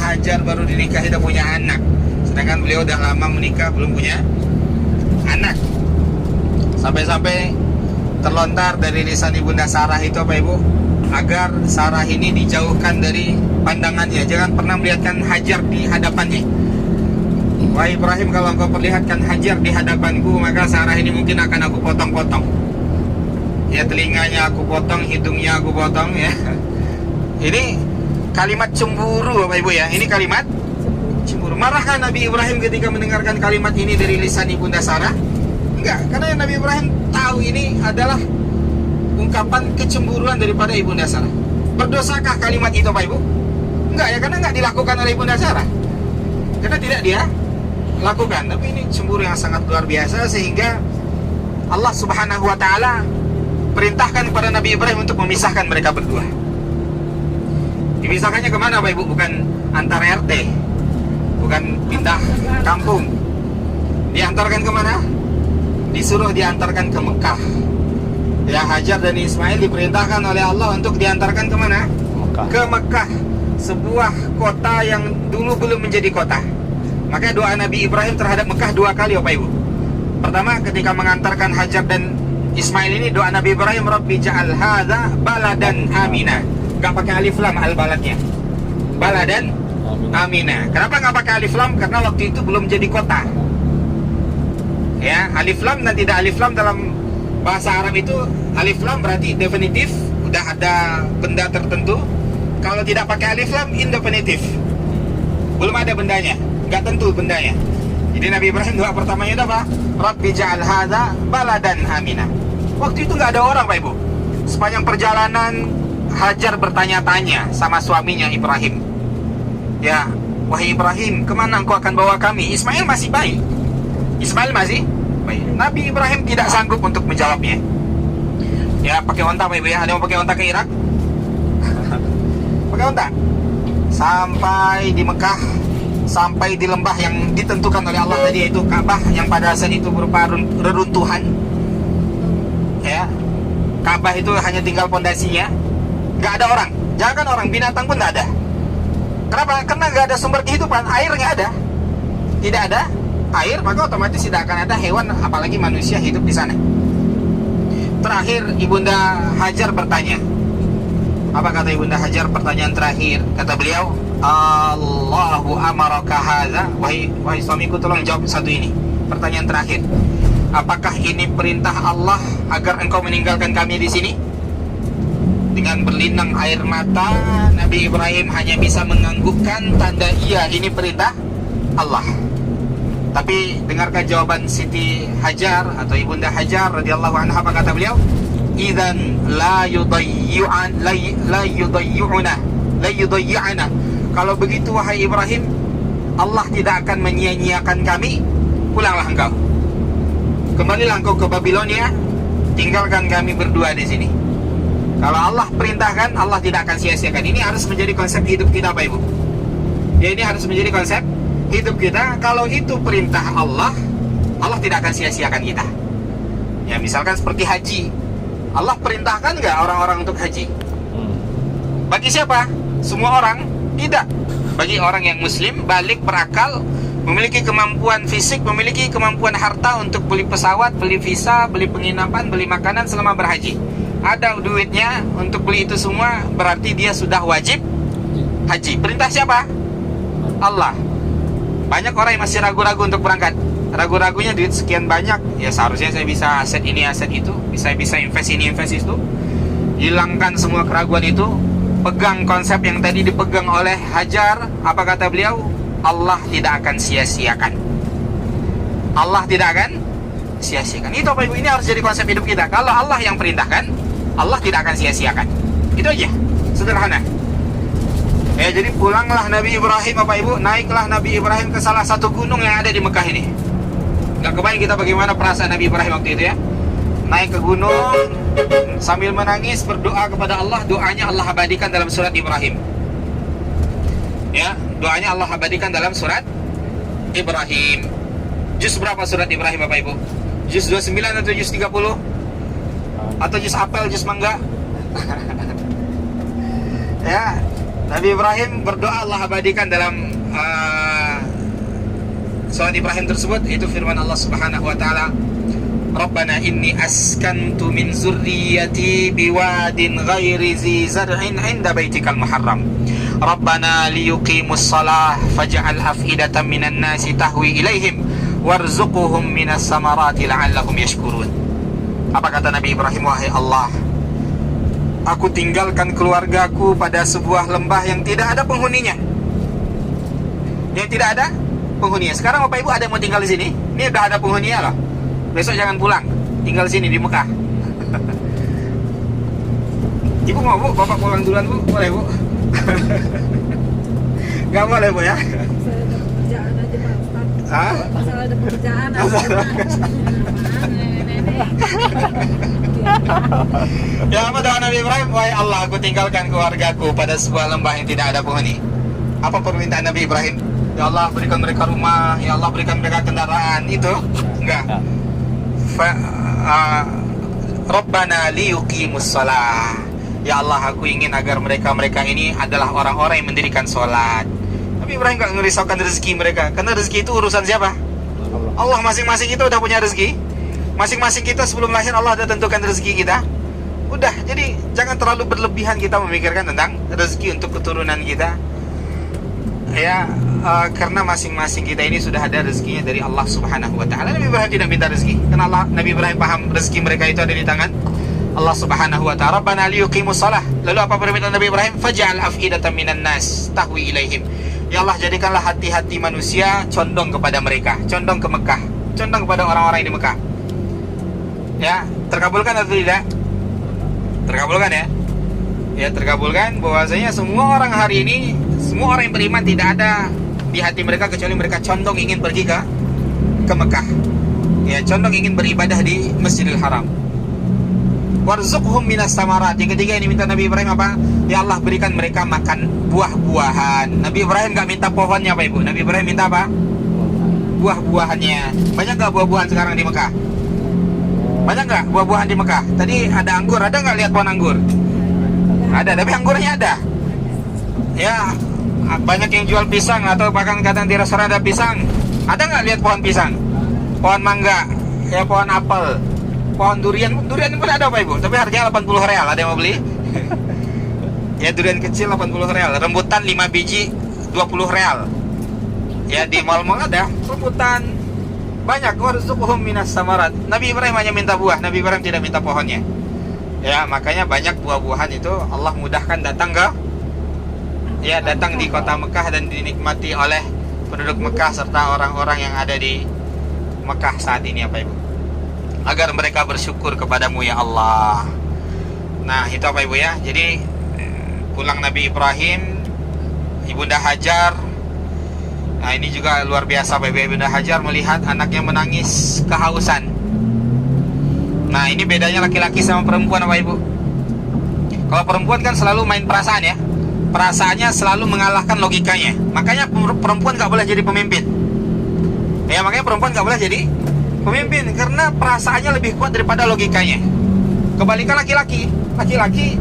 Hajar baru dinikahi udah punya anak, sedangkan beliau udah lama menikah belum punya anak. Sampai-sampai terlontar dari lisan Ibunda Sarah itu apa ibu? Agar Sarah ini dijauhkan dari pandangannya, jangan pernah melihatkan Hajar di hadapannya. Wahai Ibrahim, kalau engkau perlihatkan Hajar di hadapanku, maka Sarah ini mungkin akan aku potong-potong. Ya, telinganya aku potong, hidungnya aku potong ya. Ini kalimat cemburu Bapak Ibu ya. Ini kalimat cemburu. Marahkah Nabi Ibrahim ketika mendengarkan kalimat ini dari lisan Ibunda Sarah? Enggak, karena Nabi Ibrahim tahu ini adalah ungkapan kecemburuan daripada Ibunda Sarah. Berdosakah kalimat itu Bapak Ibu? Enggak ya, karena enggak dilakukan oleh Ibunda Sarah. Karena tidak dia lakukan. Tapi ini cemburu yang sangat luar biasa, sehingga Allah Subhanahu wa taala perintahkan kepada Nabi Ibrahim untuk memisahkan mereka berdua. Dipisahkannya kemana Bapak Ibu? Bukan antar RT, bukan pindah kampung. Diantarkan kemana? Disuruh diantarkan ke Mekah. Ya, Hajar dan Ismail diperintahkan oleh Allah untuk diantarkan kemana? Mekah. Ke Mekah, sebuah kota yang dulu belum menjadi kota. Maka doa Nabi Ibrahim terhadap Mekah dua kali Bapak Ibu. Pertama ketika mengantarkan Hajar dan Ismail ini, doa Nabi Ibrahim, Rabbi ja'al hadza baladan amina. Gak pakai alif lam al-baladnya, baladan amina. Kenapa gak pakai alif lam? Karena waktu itu belum jadi kota. Ya, alif lam dan tidak alif lam dalam bahasa Arab itu, alif lam berarti definitif, udah ada benda tertentu. Kalau tidak pakai alif lam, indefinitif, belum ada bendanya, gak tentu bendanya. Jadi Nabi Ibrahim doa pertamanya itu apa? Rabbi ja'al hadza baladan amina. Waktu itu gak ada orang Pak Ibu. Sepanjang perjalanan Hajar bertanya-tanya sama suaminya Ibrahim, ya, wahai Ibrahim, kemana engkau akan bawa kami? Ismail masih bayi. Ismail masih bayi. Nabi Ibrahim tidak sanggup untuk menjawabnya. Ya, pakai onta Pak Ibu ya. Ada yang pakai onta ke Irak? Pakai onta. Sampai di Mekah, sampai di lembah yang ditentukan oleh Allah tadi, yaitu Ka'bah yang pada saat itu berupa reruntuhan. Ya, Ka'bah itu hanya tinggal pondasinya. Gak ada orang, jangan orang, binatang pun gak ada. Kenapa? Karena gak ada sumber kehidupan, air gak ada. Tidak ada air, maka otomatis tidak akan ada hewan, apalagi manusia hidup di sana. Terakhir Ibunda Hajar bertanya. Apa kata Ibunda Hajar pertanyaan terakhir? Kata beliau, Allahu amaraka hadza. Wahai suamiku, tolong jawab satu ini. Pertanyaan terakhir. Apakah ini perintah Allah agar engkau meninggalkan kami di sini? Dengan berlinang air mata, Nabi Ibrahim hanya bisa menganggukkan tanda iya, ini perintah Allah. Tapi dengarkan jawaban Siti Hajar atau Ibunda Hajar radhiyallahu anha. Apa kata beliau? Idzan la yudayyi'una. Kalau begitu wahai Ibrahim, Allah tidak akan menyia-nyiakan kami. Pulanglah engkau. Kembalilah engkau ke Babilonia, tinggalkan kami berdua di sini. Kalau Allah perintahkan, Allah tidak akan sia-siakan. Ini harus menjadi konsep hidup kita Pak Ibu. Ya, ini harus menjadi konsep hidup kita. Kalau itu perintah Allah, Allah tidak akan sia-siakan kita. Ya, misalkan seperti haji, Allah perintahkan nggak orang-orang untuk haji? Bagi siapa? Semua orang? Tidak. Bagi orang yang muslim, balik, berakal, memiliki kemampuan fisik, memiliki kemampuan harta untuk beli pesawat, beli visa, beli penginapan, beli makanan selama berhaji. Ada duitnya untuk beli itu semua, berarti dia sudah wajib haji. Perintah siapa? Allah. Banyak orang yang masih ragu-ragu untuk berangkat. Ragu-ragunya duit sekian banyak, ya seharusnya saya bisa aset ini, aset itu, bisa invest ini, invest itu. Hilangkan semua keraguan itu. Pegang konsep yang tadi dipegang oleh Hajar. Apa kata beliau? Allah tidak akan sia-siakan. Allah tidak akan sia-siakan. Itu Bapak Ibu, ini harus jadi konsep hidup kita. Kalau Allah yang perintahkan, Allah tidak akan sia-siakan. Itu aja, sederhana. Ya, jadi pulanglah Nabi Ibrahim Bapak Ibu, naiklah Nabi Ibrahim ke salah satu gunung yang ada di Mekah ini. Gak kebayang kita bagaimana perasaan Nabi Ibrahim waktu itu ya. Naik ke gunung sambil menangis, berdoa kepada Allah. Doanya Allah abadikan dalam surat Ibrahim. Ya, doanya Allah abadikan dalam surat Ibrahim. Juz berapa surat Ibrahim Bapak Ibu? Juz 29 atau juz 30? Atau juz apel, juz mangga? Ya, Nabi Ibrahim berdoa, Allah abadikan dalam surat Ibrahim tersebut, itu firman Allah Subhanahu wa taala, Rabbana inni askantu min zurriyyati biwadin ghairi zi zar'in 'inda baitikal muharram. Rabbana liyuqimus shalah faj'al af'idatan minan nasi tahwi ilaihim warzuqhum minas samarati la'allahum yashkurun. Apa kata Nabi Ibrahim? Wahai Allah, aku tinggalkan keluargaku pada sebuah lembah yang tidak ada penghuninya. Yang tidak ada penghuninya. Sekarang Bapak Ibu ada yang mau tinggal di sini? Ini udah ada penghuninya loh. Besok jangan pulang, tinggal di sini di Mekah. Ibu mau Bu? Bapak pulang duluan Bu? Boleh Bu? Gak boleh Bu ya? Saya ada pekerjaan aja Pak Ustaz. Hah? Masalah ada pekerjaan aja. Ya apa doa Nabi Ibrahim? Wahai Allah, aku tinggalkan keluargaku pada sebuah lembah yang tidak ada penghuni. Apa permintaan Nabi Ibrahim? Ya Allah, berikan mereka rumah. Ya Allah, berikan mereka kendaraan. Itu? Enggak. Rabbana liyuqimus shalah. Ya Allah, aku ingin agar mereka ini adalah orang-orang yang mendirikan sholat. Nabi Ibrahim gak ngerisaukan rezeki mereka, karena rezeki itu urusan siapa? Allah. Masing-masing kita udah punya rezeki. Masing-masing kita sebelum lahir Allah sudah tentukan rezeki kita. Udah, jadi jangan terlalu berlebihan kita memikirkan tentang rezeki untuk keturunan kita. Ya, karena masing-masing kita ini sudah ada rezekinya dari Allah Subhanahu wa taala. Nabi Ibrahim tidak minta rezeki, karena Nabi Ibrahim paham rezeki mereka itu ada di tangan Allah Subhanahu wa taala. Rabbana liyuqimus shalah. Lalu apa permintaan Nabi Ibrahim? Faj'al af'idatan minan nas tahwi ilaihim. Ya Allah, jadikanlah hati-hati manusia condong kepada mereka, condong ke Mekah, condong kepada orang-orang di Mekah. Ya, terkabulkan atau tidak? Terkabulkan ya? Ya, terkabulkan bahwasanya semua orang hari ini, semua orang yang beriman tidak ada di hati mereka kecuali mereka condong ingin pergi ke Mekah. Ya, condong ingin beribadah di Masjidil Haram. Warzuqhum minas samarat. Yang ketiga ini minta Nabi Ibrahim apa? Ya Allah, berikan mereka makan buah-buahan. Nabi Ibrahim gak minta pohonnya Pak Ibu. Nabi Ibrahim minta apa? Buah-buahannya. Banyak gak buah-buahan sekarang di Mekah? Banyak gak buah-buahan di Mekah? Tadi ada anggur, ada gak lihat pohon anggur? Ada, tapi anggurnya ada. Ya, banyak yang jual pisang atau bahkan kadang di restoran ada pisang. Ada gak lihat pohon pisang? Pohon mangga, ya pohon apel, pohon durian. Durian pun ada Pak Ibu, tapi harganya 80 real. Ada yang mau beli? Ya, durian kecil 80 real. Rambutan 5 biji 20 real. Ya, di mal-mal ada rambutan. Banyak. Warzuqhum minas samarat. Nabi Ibrahim hanya minta buah, Nabi Ibrahim tidak minta pohonnya. Ya, makanya banyak buah-buahan itu Allah mudahkan datang datang di kota Mekah dan dinikmati oleh penduduk Mekah serta orang-orang yang ada di Mekah saat ini ya Pak Ibu. Agar mereka bersyukur kepadamu ya Allah. Nah, itu Pak Ibu ya. Jadi pulang Nabi Ibrahim, Ibunda Hajar. Nah, ini juga luar biasa Pak Ibu. Ibunda Hajar melihat anaknya menangis kehausan. Nah, ini bedanya laki-laki sama perempuan Pak Ibu. Kalau perempuan kan selalu main perasaan ya. Perasaannya selalu mengalahkan logikanya. Makanya perempuan gak boleh jadi pemimpin. Ya, makanya perempuan gak boleh jadi pemimpin, karena perasaannya lebih kuat daripada logikanya. Kebalikan laki-laki. Laki-laki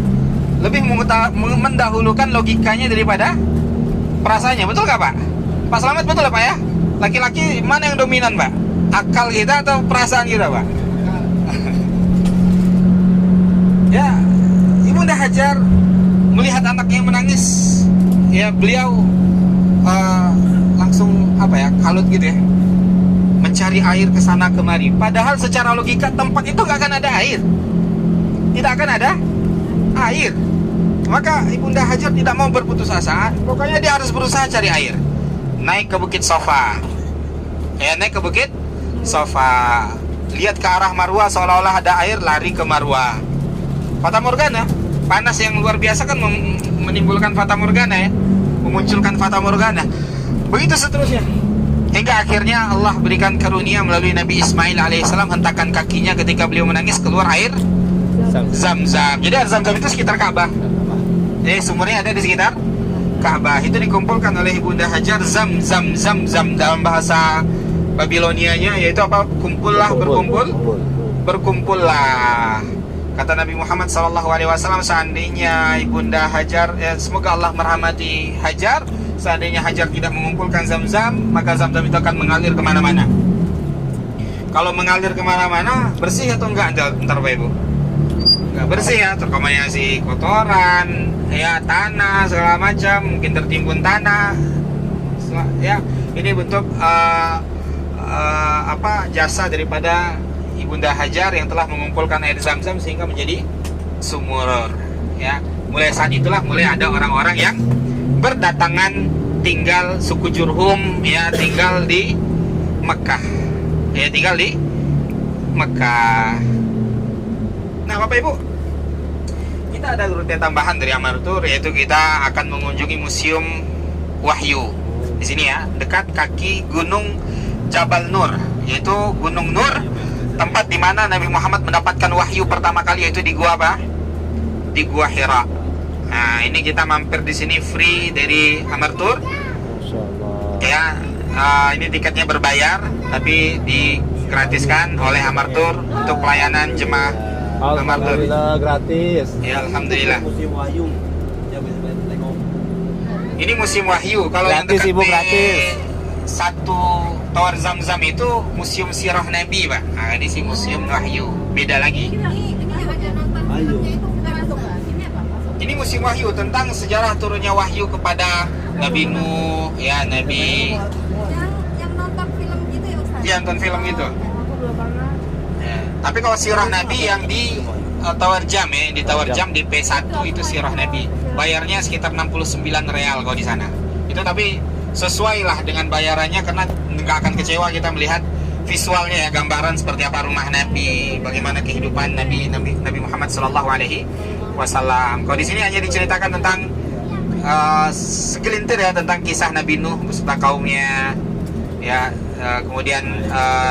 lebih mendahulukan logikanya daripada perasaannya. Betul gak Pak? Pak Slamet, betul Pak ya? Laki-laki mana yang dominan Pak? Akal kita atau perasaan kita Pak? Ya, Ibunda Hajar melihat anaknya yang menangis, ya beliau langsung kalut gitu ya, mencari air ke sana kemari. Padahal secara logika tempat itu nggak akan ada air, tidak akan ada air. Maka Ibunda Hajar tidak mau berputus asa. Pokoknya dia harus berusaha cari air. Naik ke Bukit Safa, naik ke Bukit Safa, lihat ke arah Marwah seolah-olah ada air, lari ke Marwah. Fata Morgana, panas yang luar biasa kan menimbulkan Fata Morgana ya, memunculkan Fata Morgana. Begitu seterusnya, hingga akhirnya Allah berikan karunia melalui Nabi Ismail alaihissalam, hentakan kakinya ketika beliau menangis keluar air Zam-Zam. Jadi air Zam-Zam itu sekitar Ka'bah. Jadi sumurnya ada di sekitar Ka'bah. Itu dikumpulkan oleh Ibunda Hajar Zam-Zam. Dalam bahasa Babilonianya yaitu apa? Kumpullah, berkumpullah. Kata Nabi Muhammad SAW, seandainya Ibunda Hajar, semoga Allah merahmati Hajar, seandainya Hajar tidak mengumpulkan Zam-Zam, maka Zam-Zam itu akan mengalir kemana-mana. Kalau mengalir kemana-mana, bersih atau enggak ntar Bapak Ibu? Enggak bersih ya, terkombinasi kotoran, ya tanah segala macam, mungkin tertimbun tanah. Ya, ini bentuk jasa daripada Ibunda Hajar yang telah mengumpulkan air Zam-Zam sehingga menjadi sumur. Ya, mulai saat itulah mulai ada orang-orang yang berdatangan tinggal suku Jurhum, ya, tinggal di Mekah. Ya, tinggal di Mekah. Nah, Bapak Ibu, kita ada rute tambahan dari Amal Tour, yaitu kita akan mengunjungi Museum Wahyu. Di sini ya, dekat kaki Gunung Jabal Nur, yaitu Gunung Nur, tempat di mana Nabi Muhammad mendapatkan wahyu pertama kali, yaitu di gua apa? Di Gua Hira. Nah, ini kita mampir di sini free dari Amal Tour. Ya, ini tiketnya berbayar, tapi digratiskan oleh Amal Tour untuk pelayanan jemaah Amal Tour. Alhamdulillah gratis. Ya, alhamdulillah. Museum Wahyu. Ya bisa tengok. Ini Museum Wahyu. Kalau yang Gratis, dekat Ibu, di gratis. satu Tower Zam-Zam itu Museum Sirah Nabi, Pak. Nah, ini sih Museum Wahyu. Beda lagi. Ini ada nonton Ayo. filmnya itu bukan masuk kan? Ini apa? Masuk. Ini Museum Wahyu tentang sejarah turunnya wahyu kepada Nabi Nuh, ya, Nabi Yang nonton film gitu ya Ustaz? Iya, nonton film gitu. Aku belum pernah. Ya. Tapi kalau Sirah Nabi yang di Tower Jam, ya, di Tower Jam di P1 itu Sirah Nabi. Bayarnya sekitar 69 real kalau di sana. Itu tapi sesuai lah dengan bayarannya, karena nggak akan kecewa kita melihat visualnya ya, gambaran seperti apa rumah Nabi, bagaimana kehidupan Nabi Muhammad Shallallahu Alaihi Wasallam. Kalau di sini hanya diceritakan tentang segelintir ya, tentang kisah Nabi Nuh beserta kaumnya, ya, kemudian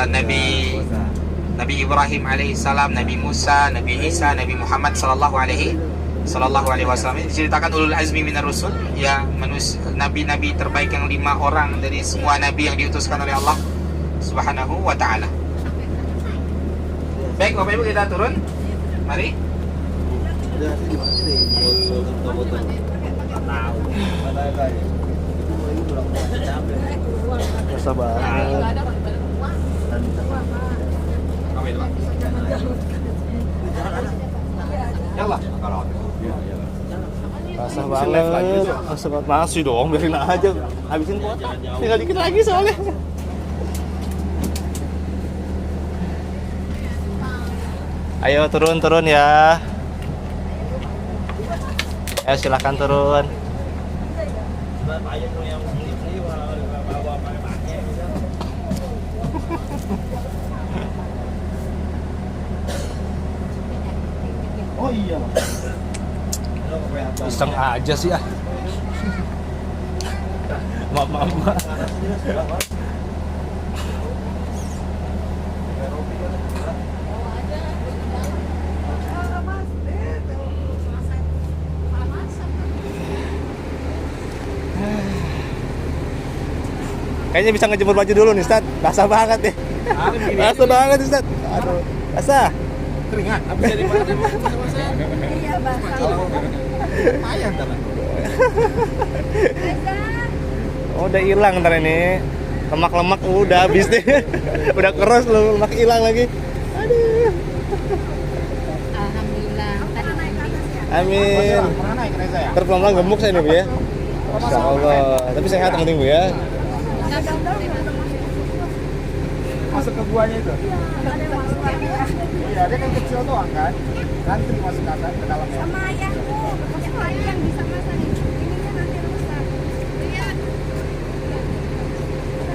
Nabi Ibrahim alaihissalam, Nabi Musa, Nabi Isa, Nabi Muhammad Shallallahu Alaihi Wasallam. Ini diceritakan ulul azmi minar rusul, ya, nabi-nabi terbaik yang 5 orang dari semua nabi yang diutuskan oleh Allah Subhanahu wa taala. Baik, Bapak Ibu, kita turun. Mari. Ada sih di mana sih? Foto-foto. Tahu. Masa banget. Yalah, kalau Basah banget. Basah banget. Masih dong, biarin aja. Habisin kuota. Tinggal dikit lagi soalnya. Ayo turun ya. Ayo silakan turun. Oh iya. Iseng aja sih ah. Maaf. Kayaknya bisa ngejemur baju dulu nih, Ustaz. Basah banget ya. Basah banget, Ustaz. Aduh, basah. keringat. Habis dari mana emang masa? Iya, basah. Lumayan kan. Oh, udah hilang ntar ini. Lemak-lemak udah habis deh. Udah keras loh, lemak hilang lagi. Aduh. Alhamdulillah. Tadi naik ke atas ya? Amin. Pernah naik Reza ya? Ntar pelan-pelan gemuk saya nih, Bu ya. Masya Allah. Tapi sehat yang penting, Bu ya. Masuk ke guanya itu? Ada yang masuk lagi ya. Iya, dia kan kecil doang kan? Nanti masuk ke dalamnya. Sama ayahku. Yang lain yang bisa masak ini. Ininya nanti rusak.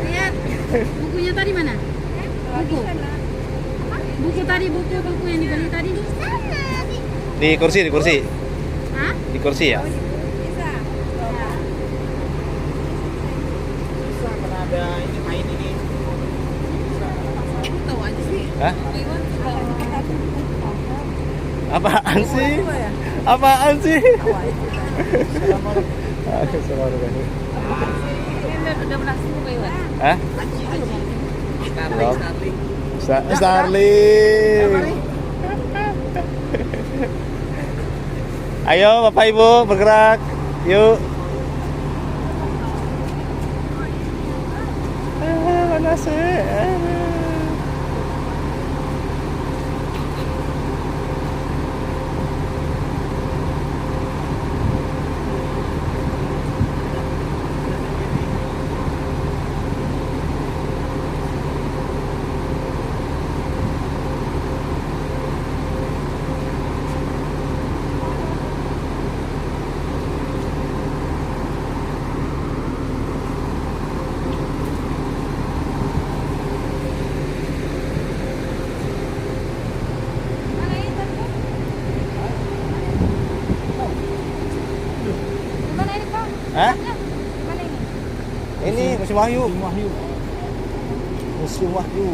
Lihat. Bukunya tadi mana? Buku. Buku tadi, buku yang dibeli tadi. Di kursi. Hah? Di kursi ya. Bisa. Bisa, karena ada ini main ini. Tahu aja sih. Hah? Apaan sih? Apaan sih? Assalamualaikum. Udah berhasil buka Iwan? Hah? Belum. Starling. Ayo Bapak Ibu bergerak. Yuk. Panas ya. Gimana ini Pak? Hah? Gimana ini? Ini Musim Wahyu. Musim Wahyu.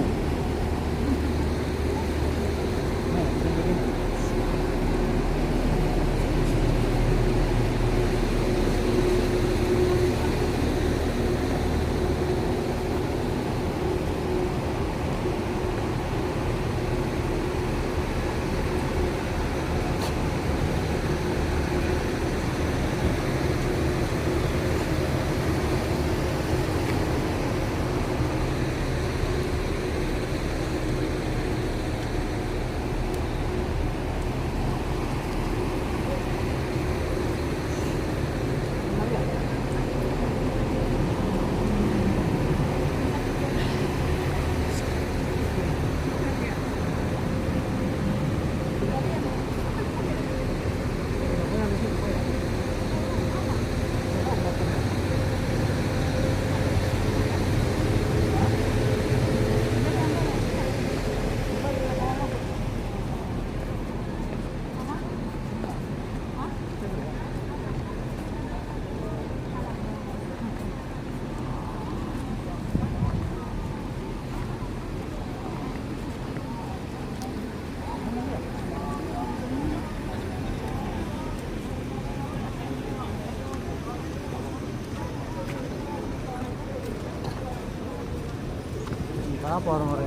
Apa orang-orang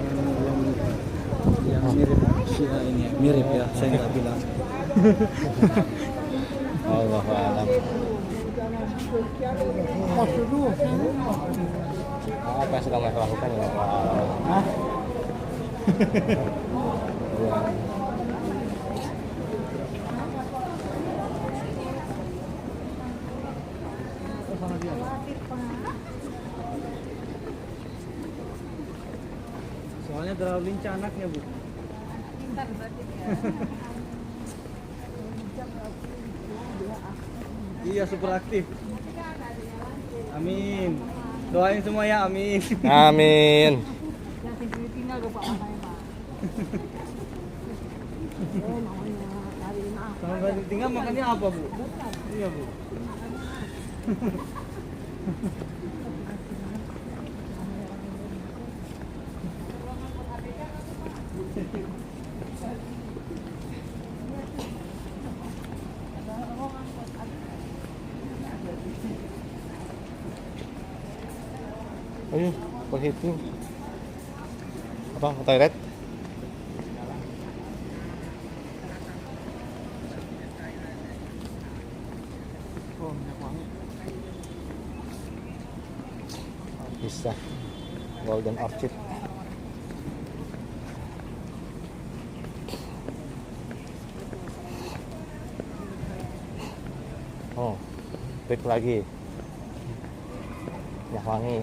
yang mirip Syiah ini ya? Mirip ya, saya nggak bilang. Allahu a'lam. Apa yang sedang mereka lakukan ya? Hah? Soalnya terlalu lincah anaknya, Bu. Pintar berarti dia. Iya, super aktif. Amin. Doain semua ya, amin. Amin. Yang di Filipina ke Pak Mamanya Pak. Sama berarti tinggal makannya apa, Bu? Iya, Bu. Ayo, perhitung. Apa? Mau toilet? Oh, minyak wangi. Bisa. Golden Orchid. Oh, break lagi. Minyak wangi.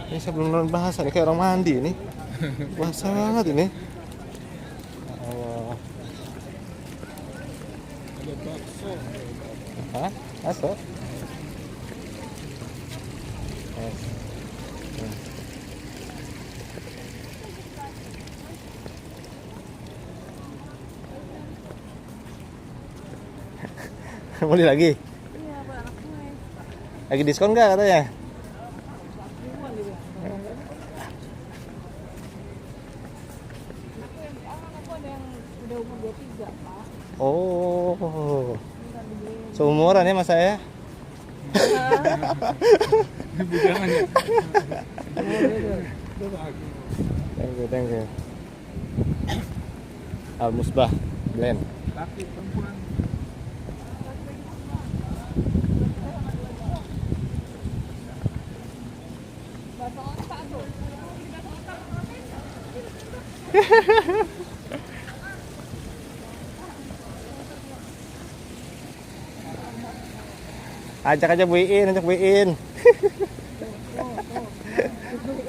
Ini saya belum nonton bahasa nih, kayak orang mandi ini. Bahasa banget ini. Allah. Ada bakso. Hah? Bakso? Beli lagi? Iya, buat anak gue. Lagi diskon nggak katanya? Aku ada yang udah umur 23, Pak. Oh, seumuran ya mas saya? Bujangan ya. Thank you. Al Musbah blend. Laki perempuan. Ajak aja Bu Iin, ajak Bu Iin.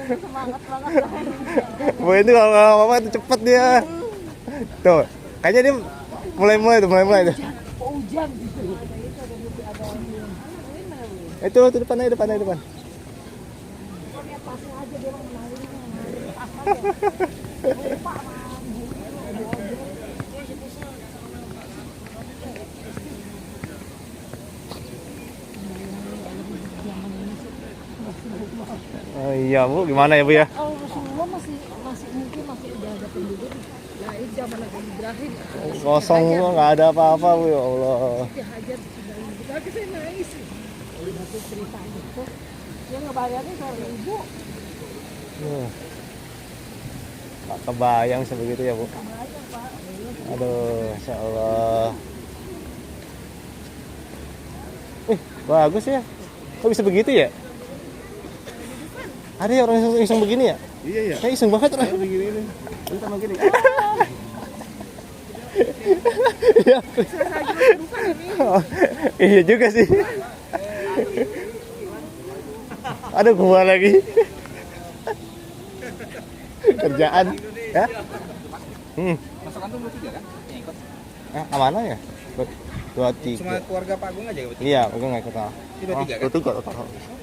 Semangat banget. Bu Iin tuh kalau apa-apa itu cepet dia. Tuh, kayaknya dia mulai tuh. Hujan. Itu depan. Oh iya Bu, gimana ya Bu ya? Kalau Rasulullah masih mungkin masih udah ada penduduk. Nah, ini zaman Nabi Ibrahim. Kosong Bu, nggak ada apa-apa Bu, ya Allah. Dihajar tapi saya nangis. Itu cerita itu. Yang ngebayangin seorang ibu. Nggak kebayang sebegitu ya Bu. Aduh, Insya Allah. Bagus ya. Kok bisa begitu ya? Ada ya orang iseng begini ya? Iya ya. Kayak iseng banget orang. Begini ini. Ini sama gini. Iya juga sih. Aduh, gua lagi. Kerjaan. Ya? Masuk kantor 23 kan? Yang ikut. Amanah ya? 23. Cuma keluarga Pak Agung aja. Iya, aku nggak ikut. 23 kan? 23.